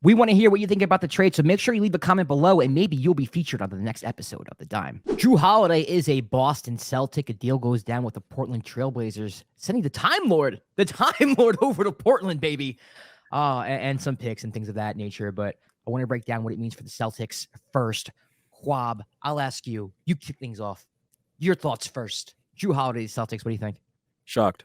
We want to hear what you think about the trade, so make sure you leave a comment below, and maybe you'll be featured on the next episode of The Dime. Jrue Holiday is a Boston Celtic. A deal goes down with the Portland Trailblazers, sending the Time Lord over to Portland, baby. And some picks and things of that nature, but I want to break down what it means for the Celtics first. Quab, I'll ask you. You kick things off. Your thoughts first. Jrue Holiday, Celtics, what do you think? Shocked.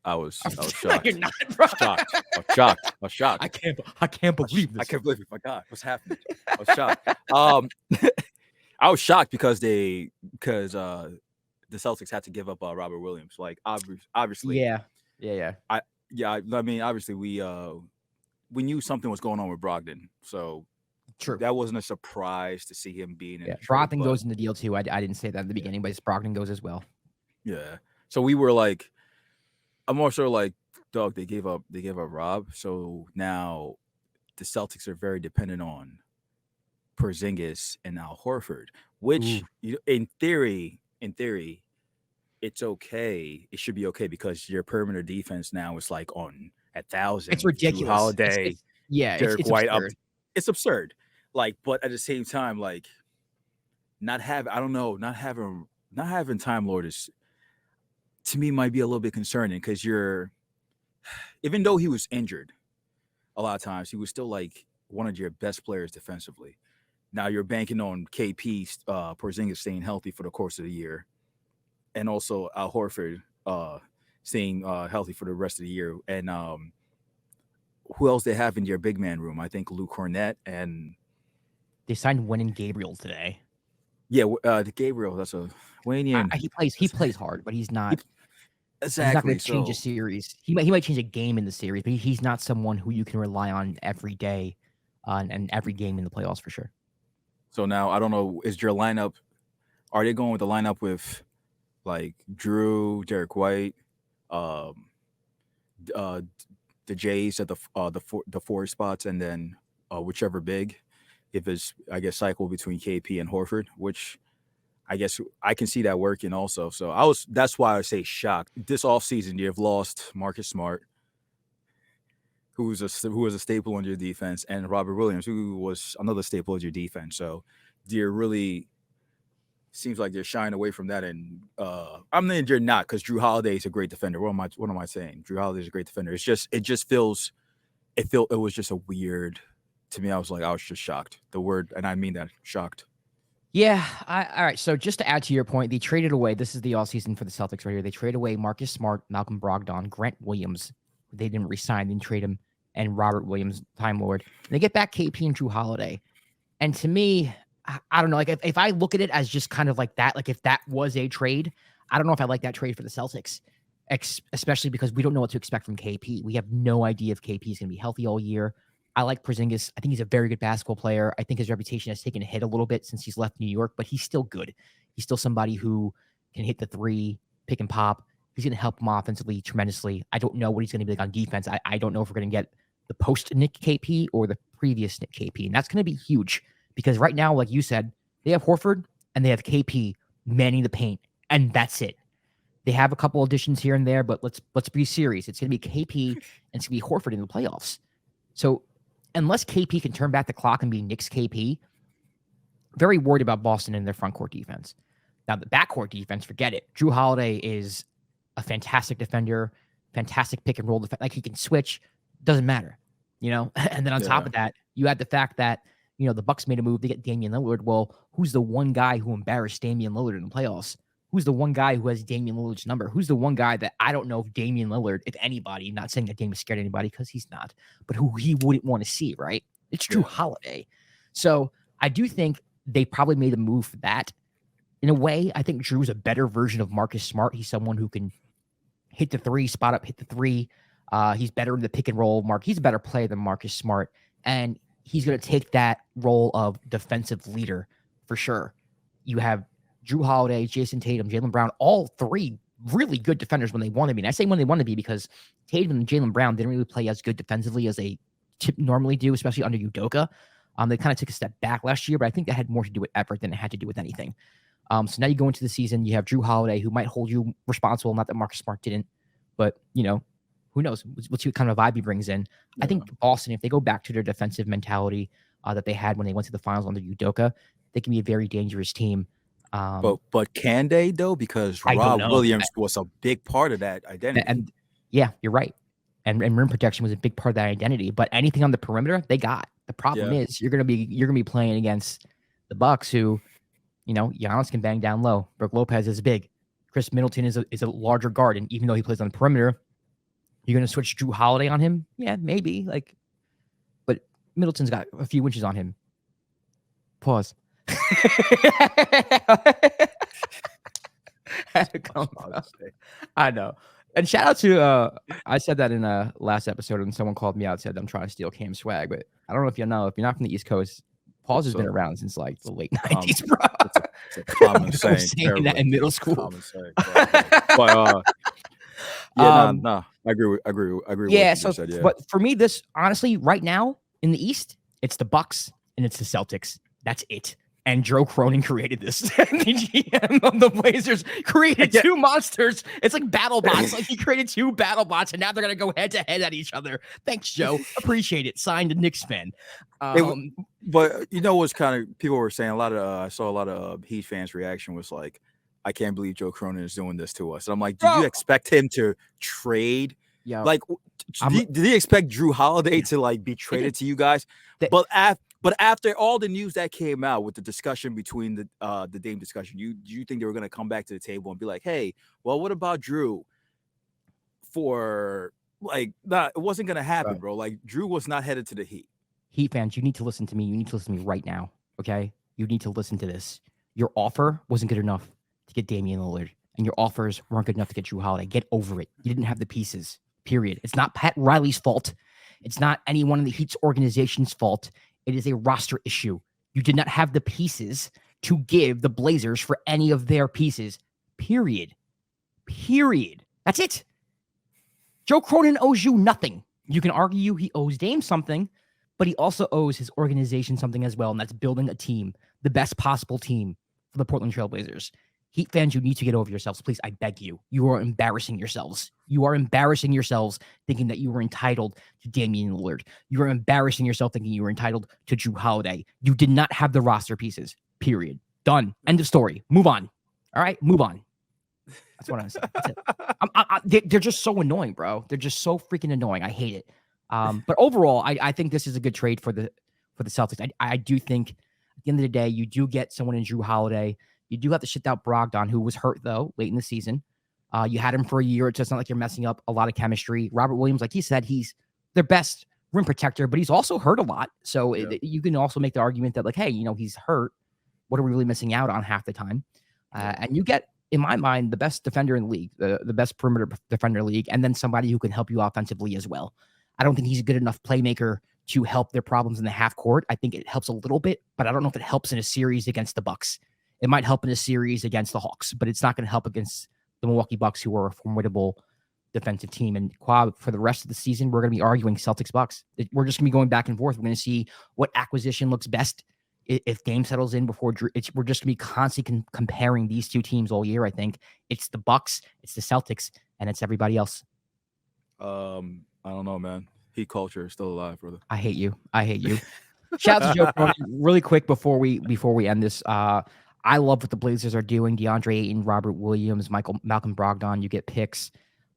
I was shocked. You're not, bro. Shocked. I was shocked. I can't believe this. I can't believe it. My God, what's happening? I was shocked. I was shocked because the Celtics had to give up Robert Williams. Like obviously. Yeah. I mean, obviously we knew something was going on with Brogdon, so true. That wasn't a surprise to see him being in. Brogdon goes in the deal too. I didn't say that at the beginning, but Brogdon goes as well. Yeah. So we were like, I'm also like, dog, they gave up Rob. So now the Celtics are very dependent on Porzingis and Al Horford, which in theory, it's okay. It should be okay because your perimeter defense now is like on 1,000. It's ridiculous. Jrue Holiday, Derek White absurd. It's absurd. Like, but at the same time, like, not having Time Lord is, to me, might be a little bit concerning because even though he was injured a lot of times, he was still like one of your best players defensively. Now you're banking on KP, Porzingis staying healthy for the course of the year, and also Al Horford staying healthy for the rest of the year. And who else they have in your big man room? I think Luke Cornett, and they signed Wenyen Gabriel today. Yeah, the Gabriel. That's a Wenyen. He plays hard, but he's not. Exactly. He's not going to change a series. He might change a game in the series, but he's not someone who you can rely on every day, and every game in the playoffs for sure. So now I don't know. Is your lineup? Are they going with the lineup with like Jrue, Derek White, the Jays at the four spots, and then whichever big, if it's cycle between KP and Horford, which I guess I can see that working also. So that's why I say shocked. This offseason, you've lost Marcus Smart, who was a staple on your defense, and Robert Williams, who was another staple of your defense. So they're really seems like they're shying away from that. And I'm saying you're not, because Jrue Holiday is a great defender. What am I saying? Jrue Holiday is a great defender. It was just a weird to me. I was just shocked. The word, and I mean that, shocked. Yeah. All right. So just to add to your point, they traded away. This is the offseason for the Celtics right here. They traded away Marcus Smart, Malcolm Brogdon, Grant Williams. They didn't resign, didn't trade him, and Robert Williams, Time Lord. And they get back KP and Jrue Holiday. And to me, I don't know. Like if I look at it as just kind of like that, like if that was a trade, I don't know if I like that trade for the Celtics, especially because we don't know what to expect from KP. We have no idea if KP is going to be healthy all year. I like Porzingis. I think he's a very good basketball player. I think his reputation has taken a hit a little bit since he's left New York, but he's still good. He's still somebody who can hit the three, pick and pop. He's going to help him offensively tremendously. I don't know what he's going to be like on defense. I don't know if we're going to get the post-Nick KP or the previous Nick KP, and that's going to be huge because right now, like you said, they have Horford and they have KP manning the paint, and that's it. They have a couple additions here and there, but let's be serious. It's going to be KP and it's going to be Horford in the playoffs. So unless KP can turn back the clock and be Knicks KP, very worried about Boston and their front court defense. Now, the backcourt defense, forget it. Jrue Holiday is a fantastic defender, fantastic pick and roll defense. Like he can switch, doesn't matter, And then on top of that, you add the fact that, the Bucks made a move to get Damian Lillard. Well, who's the one guy who embarrassed Damian Lillard in the playoffs? Who's the one guy who has Damian Lillard's number? Who's the one guy that I don't know if Damian Lillard, if anybody, not saying that Dame is scared of anybody because he's not, but who he wouldn't want to see, right? It's Jrue Holiday. So I do think they probably made a move for that. In a way, I think Drew's a better version of Marcus Smart. He's someone who can hit the three, spot up, hit the three. He's better in the pick and roll. He's a better player than Marcus Smart. And he's going to take that role of defensive leader for sure. You have Jrue Holiday, Jason Tatum, Jaylen Brown, all three really good defenders when they want to be. And I say when they want to be because Tatum and Jaylen Brown didn't really play as good defensively as they normally do, especially under Udoka. They kind of took a step back last year, but I think that had more to do with effort than it had to do with anything. So now you go into the season, you have Jrue Holiday, who might hold you responsible. Not that Marcus Smart didn't, but, who who knows? We'll see what kind of vibe he brings in. Yeah. I think Boston, if they go back to their defensive mentality that they had when they went to the finals under Udoka, they can be a very dangerous team. But can they though? Because I don't Rob know. Williams was a big part of that identity. And yeah, you're right. And rim protection was a big part of that identity. But anything on the perimeter, they got. The problem is you're gonna be playing against the Bucks, who, Giannis can bang down low. Brook Lopez is big. Chris Middleton is a larger guard, and even though he plays on the perimeter, you're gonna switch Jrue Holiday on him. Yeah, maybe. But Middleton's got a few inches on him. Pause. I know. And shout out to I said that in a last episode, and someone called me out and said I'm trying to steal Cam swag, but I don't know if you know, if you're not from the East Coast, Pause has been around since like the late 90s, bro. It's a common saying that in middle school. But I agree with yeah, what you said, yeah. But for me, this honestly, right now in the East, it's the Bucks and it's the Celtics. That's it. And Jrue Cronin created this. The GM of the Blazers created two monsters. It's like battle bots. Like he created two battle bots, and now they're gonna go head to head at each other. Thanks, Joe. Appreciate it. Signed a Knicks fan. But what's kind of people were saying I saw a lot of Heat fans' reaction was like, I can't believe Jrue Cronin is doing this to us. And I'm like, did you expect him to trade? Yeah. Like, did he expect Jrue Holiday to like be traded to you guys? But after all the news that came out with the discussion between the Dame discussion, do you think they were going to come back to the table and be like, hey, well, what about Jrue? It wasn't going to happen, bro. Like, Jrue was not headed to the Heat. Heat fans, you need to listen to me. You need to listen to me right now, okay? You need to listen to this. Your offer wasn't good enough to get Damian Lillard, and your offers weren't good enough to get Jrue Holiday. Get over it. You didn't have the pieces, period. It's not Pat Riley's fault. It's not any one of the Heat's organization's fault. It is a roster issue. You did not have the pieces to give the Blazers for any of their pieces. Period. That's it. Jrue Cronin owes you nothing. You can argue he owes Dame something, but he also owes his organization something as well, and that's building a team, the best possible team for the Portland Trail Blazers. Heat fans, you need to get over yourselves. Please, I beg you. You are embarrassing yourselves. You are embarrassing yourselves thinking that you were entitled to Damian Lillard. You are embarrassing yourself thinking you were entitled to Jrue Holiday. You did not have the roster pieces. Period. Done. End of story. Move on. All right? Move on. That's what I'm saying. That's it. They're just so annoying, bro. They're just so freaking annoying. I hate it. But overall, I think this is a good trade for the Celtics. I do think at the end of the day, you do get someone in Jrue Holiday. You do have to shit out Brogdon, who was hurt, though, late in the season. You had him for a year. It's just not like you're messing up a lot of chemistry. Robert Williams, like he said, he's their best rim protector, but he's also hurt a lot. So you can also make the argument that, like, hey, he's hurt. What are we really missing out on half the time? And you get, in my mind, the best defender in the league, the best perimeter defender in the league, and then somebody who can help you offensively as well. I don't think he's a good enough playmaker to help their problems in the half court. I think it helps a little bit, but I don't know if it helps in a series against the Bucks. It might help in a series against the Hawks, but it's not going to help against the Milwaukee Bucks, who are a formidable defensive team. And Quab, for the rest of the season, we're going to be arguing Celtics Bucks. We're just going to be going back and forth. We're going to see what acquisition looks best if Dame settles in before Jrue. We're just going to be constantly comparing these two teams all year. I think it's the Bucks, it's the Celtics, and it's everybody else. I don't know, man. Heat culture is still alive, brother. I hate you. Shout out to Joe Cronin. Really quick before we end this. I love what the Blazers are doing. DeAndre Ayton, Robert Williams, Malcolm Brogdon. You get picks.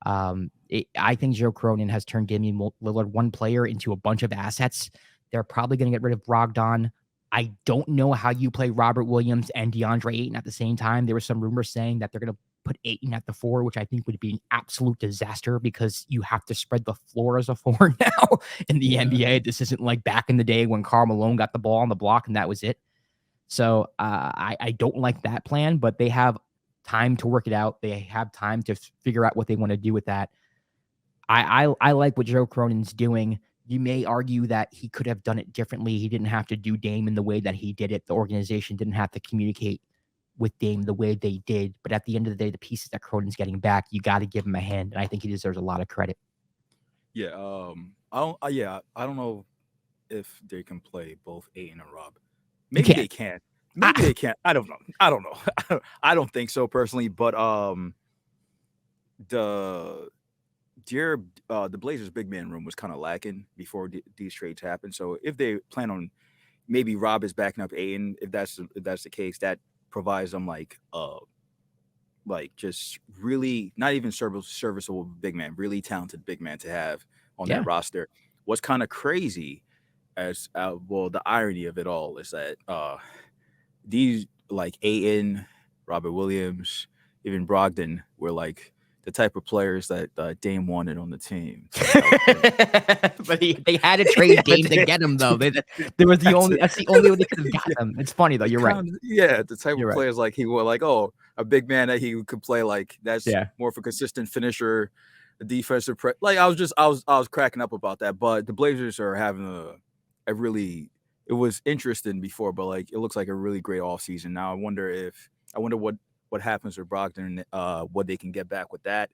I think Joe Cronin has turned Damian Lillard, one player, into a bunch of assets. They're probably going to get rid of Brogdon. I don't know how you play Robert Williams and DeAndre Ayton at the same time. There were some rumors saying that they're going to put Ayton at the 4, which I think would be an absolute disaster because you have to spread the floor as a 4 now in the NBA. This isn't like back in the day when Karl Malone got the ball on the block and that was it. So I don't like that plan, but they have time to work it out. They have time to figure out what they want to do with that. I like what Joe Cronin's doing. You may argue that he could have done it differently. He didn't have to do Dame in the way that he did it. The organization didn't have to communicate with Dame the way they did. But at the end of the day, the pieces that Cronin's getting back, you got to give him a hand. And I think he deserves a lot of credit. Yeah. I don't know if they can play both Ayton and Rob. Maybe they can. Maybe they can't. I don't know. I don't think so personally. But the the Blazers big man room was kind of lacking before these trades happened. So if they plan on maybe Rob is backing up Aiden, if that's the case, that provides them like just really not even serviceable big man, really talented big man to have on that roster. What's kind of crazy as the irony of it all is that these like Aiden, Robert Williams, even Brogdon were like the type of players that Dame wanted on the team. But they had to trade Dame to get him, though. That's the only way they could have got him. It's funny though. You're right. Yeah, the type of players like he was like, oh, a big man that he could play like that's more of a consistent finisher, a defensive like I was cracking up about that. But the Blazers are having a really, it was interesting before, but like it looks like a really great offseason. Now I wonder what happens with Brogdon, what they can get back with that,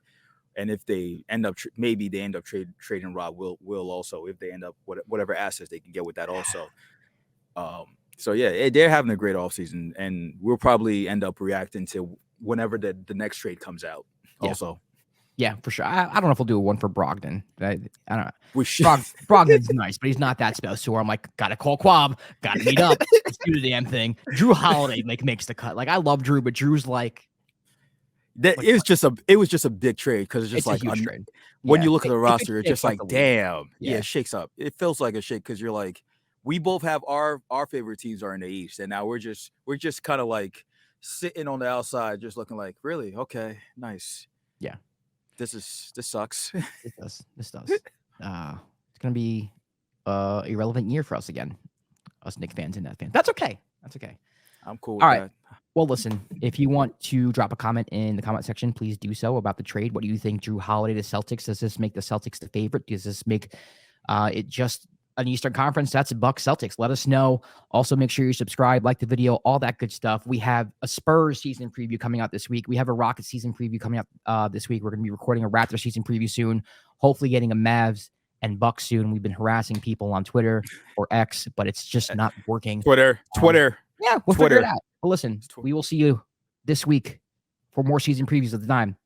and if they end up trading Rob will also, if they end up whatever assets they can get with that also. So yeah, they're having a great offseason, and we'll probably end up reacting to whenever the next trade comes out. Also, yeah, for sure. I don't know if we'll do one for Brogdon. I don't know. We should. Brogdon's nice, but he's not that special. So I'm like, gotta call Quab, gotta meet up, let's do the damn thing. Jrue Holiday makes the cut. Like I love Jrue, but Drew's like that. It was just a big trade because it's just like a huge trade. When you look at the roster, it's just like damn, it shakes up. It feels like a shake because you're like, we both have our favorite teams are in the East, and now we're just kind of like sitting on the outside, just looking like, really, okay, nice, yeah. This sucks. This does. It's gonna be irrelevant year for us again, us Knicks fans and Nets fans. That's okay. I'm cool with All right. that. Well, listen, if you want to drop a comment in the comment section, please do so about the trade. What do you think, Jrue Holiday to Celtics? Does this make the Celtics the favorite? Does this make it just an Eastern Conference? That's Bucks Celtics. Let us know. Also, make sure you subscribe, like the video, all that good stuff. We have a Spurs season preview coming out this week. We have a Rockets season preview coming up this week. We're going to be recording a Raptors season preview soon. Hopefully getting a Mavs and Bucks soon. We've been harassing people on Twitter or X, but it's just not working. Twitter. Yeah, we'll figure it out. But listen, we will see you this week for more season previews at the time.